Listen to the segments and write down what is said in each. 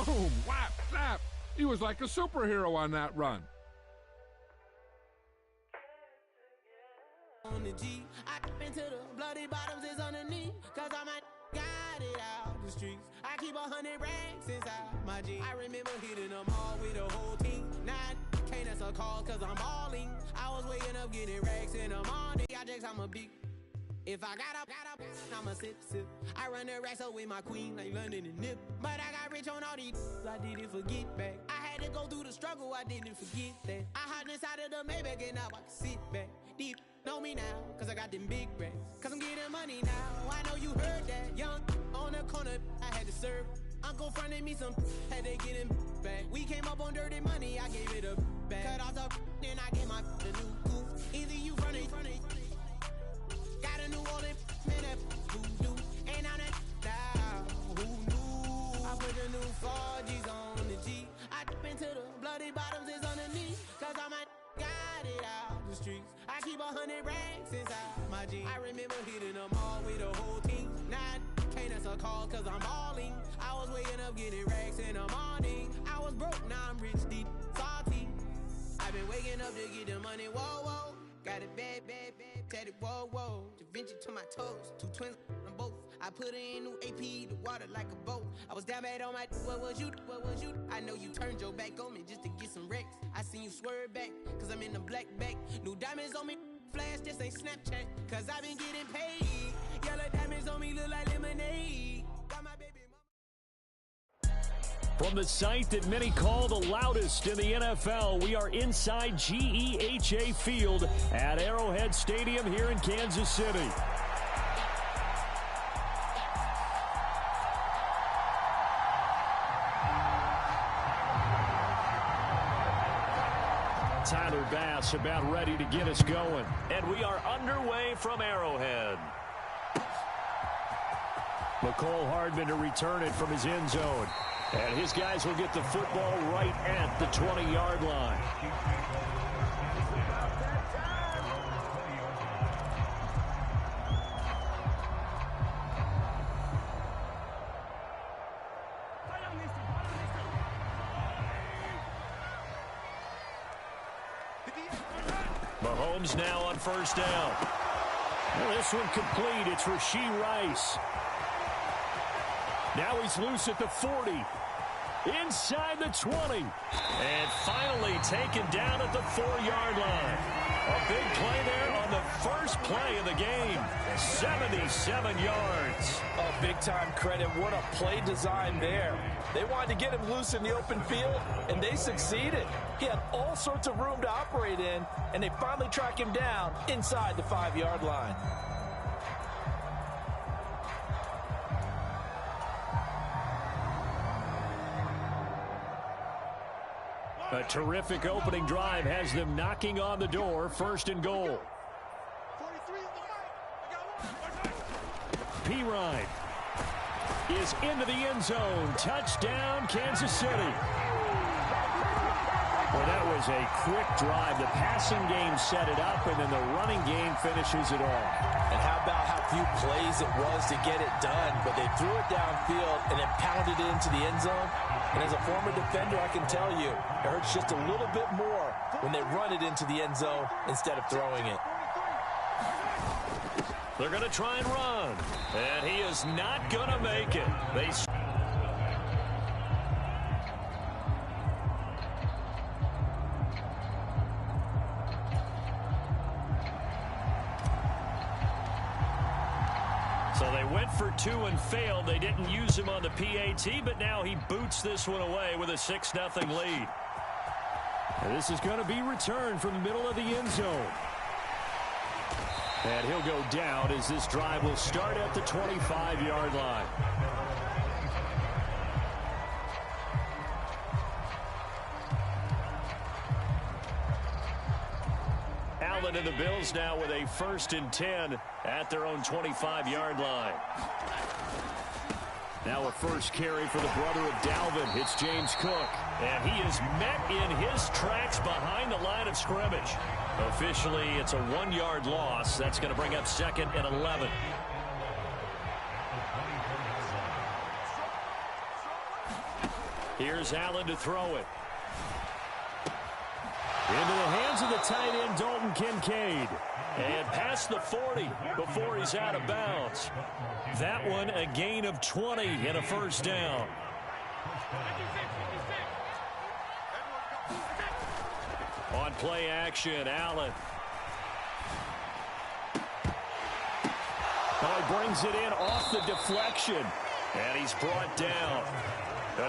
Boom, whap, snap. He was like a superhero on that run. On the G, I into the bloody bottoms is underneath, cause I might got it out the streets. I keep 100 racks inside my jeans. I remember hitting them all with the whole team. Now I can't answer calls cause I'm balling. I was waking up getting racks in the morning. I just, I'm a big. If I got up, I'ma sip. I run the racks up with my queen like London and Nip. But I got rich on all these, I didn't forget back. I had to go through the struggle, I didn't forget that. I hopped inside of the Maybach and now I can sit back. Deep, know me now, cause I got them big racks. Cause I'm getting money now, I know you heard that. Young, on the corner, I had to serve. Uncle fronted me some, had to get him back. We came up on dirty money, I gave it a back. Cut off the, then I gave my the new coupe. Either you fronted. Got a New Orleans, man, that voodoo. And on that down, who knew? I put the new 4Gs on the G. I dip into the bloody bottoms is underneath, cause I might got it out the streets. I keep 100 racks inside my jeans. I remember hitting them all with the whole team. Now I can't answer calls cause I'm balling. I was waking up getting racks in the morning. I was broke, now I'm rich, deep, salty. I've been waking up to get the money, whoa, whoa. Got it bad, tatted, whoa, whoa. Da Vinci to my toes, 2 twins on both. I put it in new AP, the water like a boat. I was down bad on my, what was you? I know you turned your back on me just to get some wrecks. I seen you swerve back, cause I'm in the black back. New diamonds on me, flash, this ain't Snapchat. Cause I been getting paid. Yellow diamonds on me look like lemonade. Got my baby mama. From the site that many call the loudest in the NFL, we are inside GEHA Field at Arrowhead Stadium here in Kansas City. Tyler Bass about ready to get us going. And we are underway from Arrowhead. McCole Hardman to return it from his end zone. And his guys will get the football right at the 20-yard line. Mahomes now on first down. Well, this one complete. It's Rashee Rice. Now he's loose at the 40. Inside the 20. And finally taken down at the 4-yard line. A big play there on the first play of the game. 77 yards. Oh, big-time credit. What a play design there. They wanted to get him loose in the open field, and they succeeded. He had all sorts of room to operate in, and they finally track him down inside the 5-yard line. A terrific opening drive has them knocking on the door. First and goal. Pirine is into the end zone. Touchdown, Kansas City. Well, that was a quick drive. The passing game set it up, and then the running game finishes it all. And how about how few plays it was to get it done, but they threw it downfield and then pounded it into the end zone. And as a former defender, I can tell you, it hurts just a little bit more when they run it into the end zone instead of throwing it. They're going to try and run, and he is not going to make it. So they went for 2 and failed. They didn't use him on the PAT, but now he boots this one away with a 6-0 lead. And this is going to be returned from the middle of the end zone. And he'll go down as this drive will start at the 25-yard line. Allen and the Bills now with a 1st and 10 at their own 25-yard line. Now a first carry for the brother of Dalvin. It's James Cook. And he is met in his tracks behind the line of scrimmage. Officially, it's a 1-yard loss. That's going to bring up 2nd and 11. Here's Allen to throw it. Into the hands of the tight end, Dalton Kincaid. And past the 40 before he's out of bounds. That one a gain of 20 and a first down. On play action, Allen. Oh, he brings it in off the deflection. And he's brought down.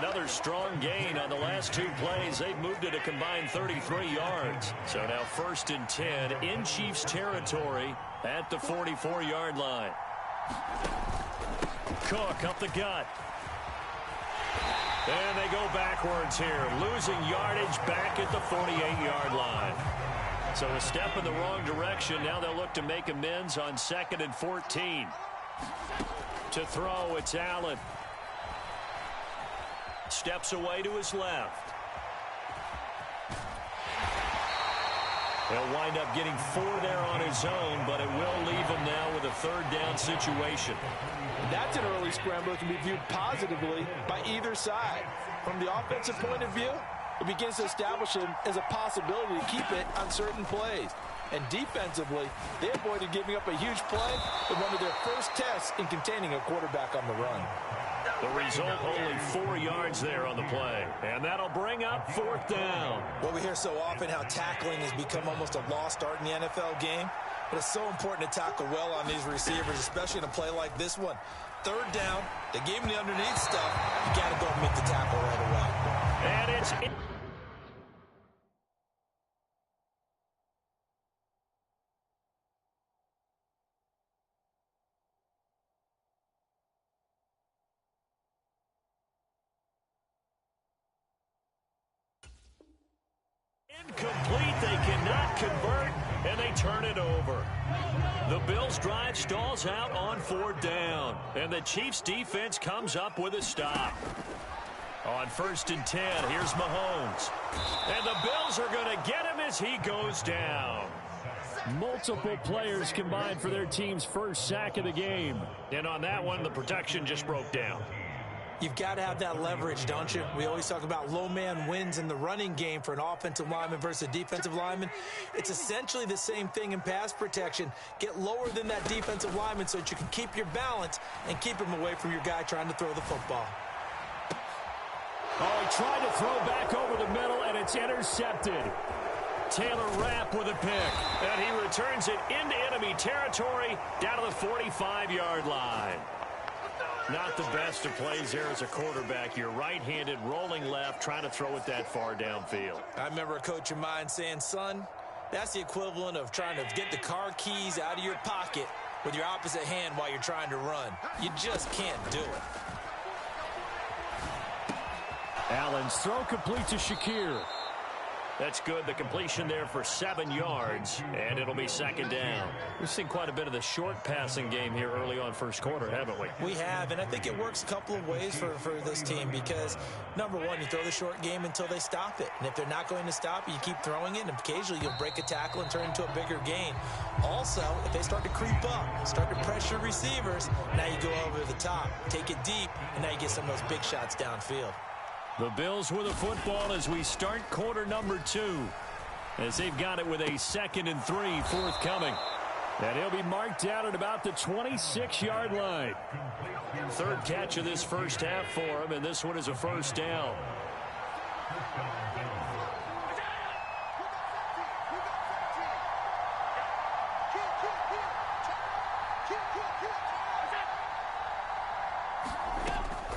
Another strong gain on the last two plays. They've moved it a combined 33 yards. So now 1st and 10 in Chiefs territory at the 44-yard line. Cook up the gut. And they go backwards here, losing yardage back at the 48-yard line. So a step in the wrong direction. Now they'll look to make amends on 2nd and 14. To throw, it's Allen. Steps away to his left. He'll wind up getting 4 there on his own, but it will leave him now with a 3rd down situation. That's an early scrambler that can be viewed positively by either side. From the offensive point of view, it begins to establish him as a possibility to keep it on certain plays. And defensively, they avoided giving up a huge play in one of their first tests in containing a quarterback on the run. The result, only 4 yards there on the play. And that'll bring up 4th down. Well, we hear so often how tackling has become almost a lost art in the NFL game. But it's so important to tackle well on these receivers, especially in a play like this one. 3rd down, they gave him the underneath stuff. You got to go and make the tackle right away. And it's incomplete. They cannot convert, and they turn it over. The Bills' drive stalls out on 4th down, and the Chiefs' defense comes up with a stop. On 1st and 10, here's Mahomes. And the Bills are going to get him as he goes down. Multiple players combined for their team's first sack of the game. And on that one, the protection just broke down. You've got to have that leverage, don't you? We always talk about low man wins in the running game for an offensive lineman versus a defensive lineman. It's essentially the same thing in pass protection. Get lower than that defensive lineman so that you can keep your balance and keep him away from your guy trying to throw the football. Oh, he tried to throw back over the middle, and it's intercepted. Taylor Rapp with a pick, and he returns it into enemy territory down to the 45-yard line. Not the best of plays there as a quarterback. You're right-handed, rolling left, trying to throw it that far downfield. I remember a coach of mine saying, son, that's the equivalent of trying to get the car keys out of your pocket with your opposite hand while you're trying to run. You just can't do it. Allen's throw complete to Shakir. That's good. The completion there for 7 yards, and it'll be 2nd down. We've seen quite a bit of the short passing game here early on first quarter, haven't we? We have, and I think it works a couple of ways for this team because, number one, you throw the short game until they stop it. And if they're not going to stop it, you keep throwing it, and occasionally you'll break a tackle and turn it into a bigger gain. Also, if they start to creep up, start to pressure receivers, now you go over the top, take it deep, and now you get some of those big shots downfield. The Bills with a football as we start quarter number 2. As they've got it with a 2nd and 3 forthcoming. And he'll be marked down at about the 26-yard line. 3rd catch of this first half for him, and this one is a first down.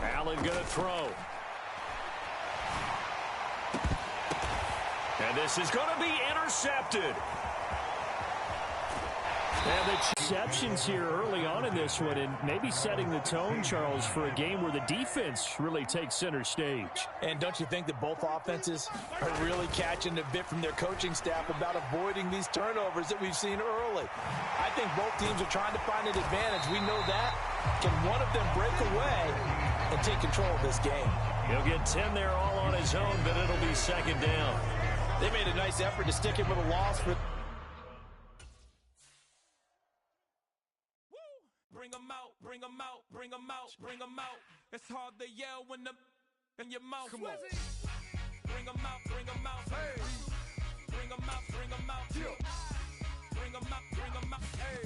Allen going to throw. And this is going to be intercepted. And the interceptions here early on in this one, and maybe setting the tone, Charles, for a game where the defense really takes center stage. And don't you think that both offenses are really catching a bit from their coaching staff about avoiding these turnovers that we've seen early? I think both teams are trying to find an advantage. We know that. Can one of them break away and take control of this game? He'll get 10 there all on his own, but it'll be 2nd down. They made a nice effort to stick him with a loss. Bring 'em out, bring 'em out, bring 'em out, bring 'em out. It's hard to yell when the in your mouth. Come on. Bring 'em out, bring 'em out. Hey. Bring 'em out, bring 'em out. Yeah. Bring 'em out, bring 'em out. Hey.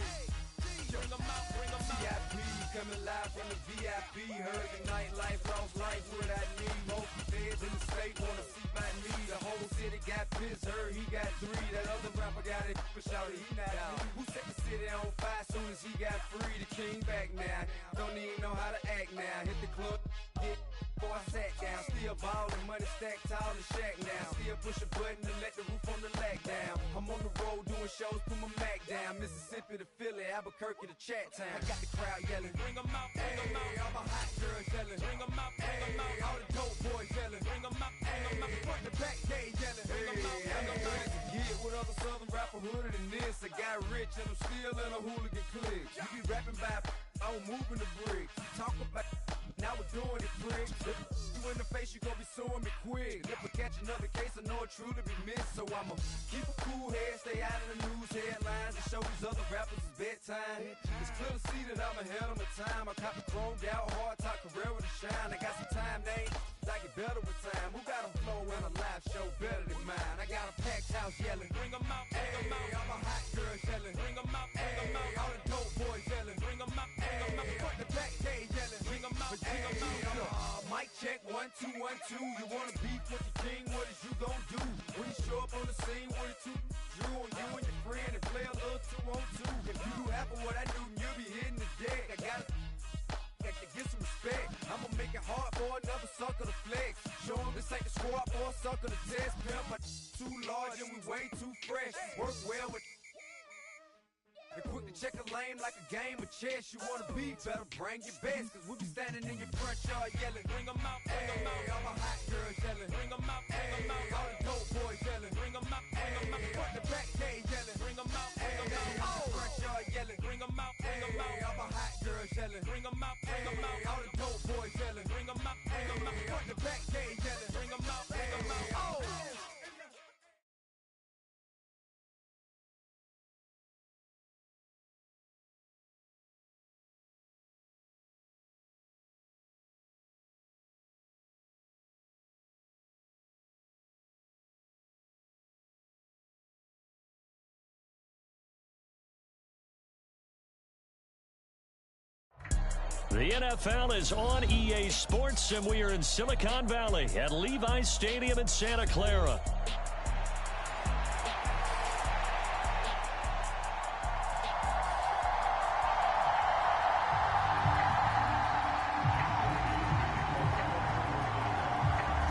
Bring 'em out, bring 'em out. VIP coming live from the VIP. Heard the nightlife, lost life without me. Most feds in the state wanna see my me. The whole city got pissed, heard he got 3. That other rapper got it, but shouted he not out. Who set the city on fire soon as he got free? The king back now, don't even know how to act now. Hit the club, get before I sat down. Still ballin', money stacked tall and shack now. Still push a button and let the roof on the lag down. I'm on the road doing shows, put my Mac down. Mississippi to Philly, Albuquerque to Chat Town. I got the crowd yelling, Bring 'em out, bring 'em out. hey, all my hot girls yelling, Bring 'em out, bring 'em hey, out. all the dope boys yelling, Bring 'em out, bring 'em out. front to back, they yelling, hey, I ain't ready to get with other southern rapper hooded than this. I got rich and I'm still in a hooligan clique. You be rapping by, I'm moving the bricks. You talk about, now we're doing it, pricks. If you in the face, you gon' be suing me quick. If I catch another case, I know it truly be missed. So I'ma keep a cool head, stay out of the news headlines, and show these other rappers it's bedtime. It's clear to see that I'm ahead of my time. I caught the chromed out, hard top career to shine. I got some time, they I get better with time. Who got a flow and a live show better than mine? I got a packed house yelling, Bring 'em out, bring 'em hey, out. all my hot girls yelling, Bring 'em out, bring 'em hey, out. all the dope boys yelling, Bring 'em out, bring 'em out. hey, front to back, they yelling, Bring 'em out, bring 'em out. mic check, 1, 2, 1, 2. You wanna beef with the king? What is you gon' do? When you show up on the scene, what it two drew on you and your friend and play a little 2-on-2. If you do half of what I do, then you'll be hitting the deck. I gotta get some respect. I'ma make it hard for another sucker to flex. Show 'em this ain't the squad for a sucker to test. Pimp, my too large and we way too fresh. Work well with and quick to check a lane like a game of chess. You wanna be better, bring your best. Cause we'll be standing in your front yard yelling, Bring 'em out, bring 'em hey, out. all my hot girls yelling, Bring 'em out, bring 'em hey, out. all the dope boys yelling, Bring 'em out, bring 'em out. hey, front to back, they yelling, Bring 'em out, bring 'em hey, out. all the front yard yelling, Bring 'em out, bring 'em hey, out. all my hot girls yelling, Bring 'em out, bring 'em hey, out. all the dope boys yelling, Bring 'em out, bring 'em out. hey, front to back, they yelling, Bring 'em out, bring 'em out. oh. The NFL is on EA Sports, and we are in Silicon Valley at Levi's Stadium in Santa Clara.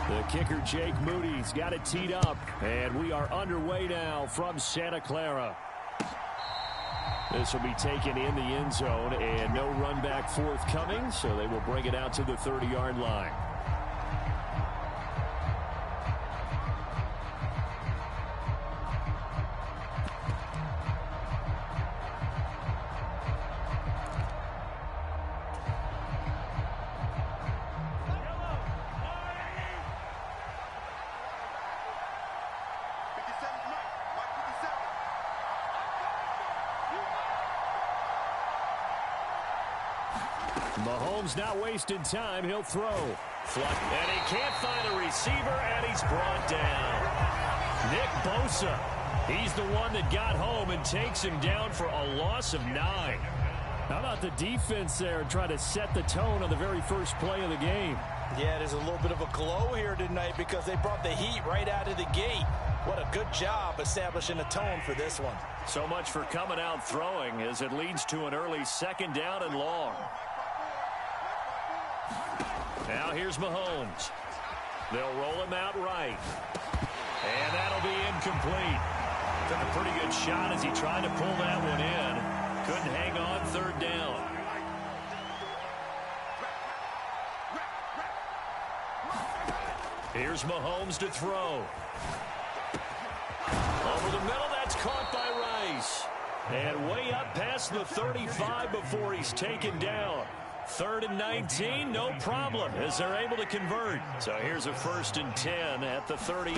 The kicker, Jake Moody's got it teed up, and we are underway now from Santa Clara. This will be taken in the end zone, and no run back forthcoming, so they will bring it out to the 30-yard line. Mahomes not wasting time. He'll throw. And he can't find a receiver, and he's brought down. Nick Bosa. He's the one that got home and takes him down for a loss of 9. How about the defense there trying to set the tone on the very first play of the game? Yeah, there's a little bit of a glow here tonight because they brought the heat right out of the gate. What a good job establishing a tone for this one. So much for coming out throwing as it leads to an early 2nd down and long. Now here's Mahomes. They'll roll him out right. And that'll be incomplete. Took a pretty good shot as he tried to pull that one in. Couldn't hang on 3rd down. Here's Mahomes to throw. Over the middle, that's caught by Rice. And way up past the 35 before he's taken down. 3rd and 19, no problem, as they're able to convert. So here's a 1st and 10 at the 38.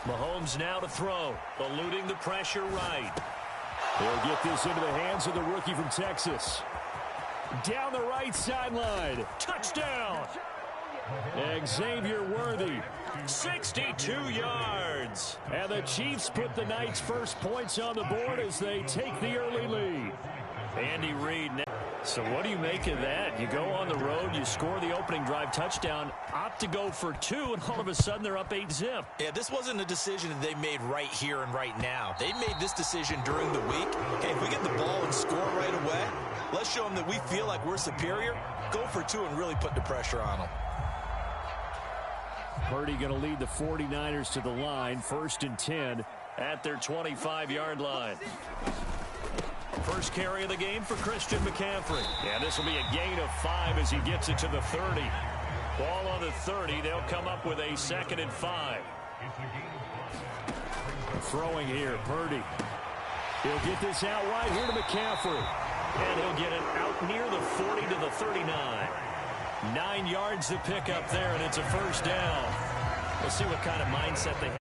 Mahomes now to throw, eluding the pressure right. They'll get this into the hands of the rookie from Texas. Down the right sideline. Touchdown! Xavier Worthy. 62 yards. And the Chiefs put the Knights' first points on the board as they take the early lead. Andy Reid. So what do you make of that? You go on the road, you score the opening drive touchdown, opt to go for 2, and all of a sudden they're up 8-zip. Yeah, this wasn't a decision that they made right here and right now. They made this decision during the week. Hey, if we get the ball and score right away, let's show them that we feel like we're superior. Go for 2 and really put the pressure on them. Purdy going to lead the 49ers to the line, 1st and 10 at their 25-yard line. First carry of the game for Christian McCaffrey. Yeah, this will be a gain of 5 as he gets it to the 30. Ball on the 30. They'll come up with a 2nd and 5. Throwing here, Purdy. He'll get this out right here to McCaffrey. And he'll get it out near the 40 to the 39. 9 yards to pick up there, and it's a first down. We'll see what kind of mindset they have.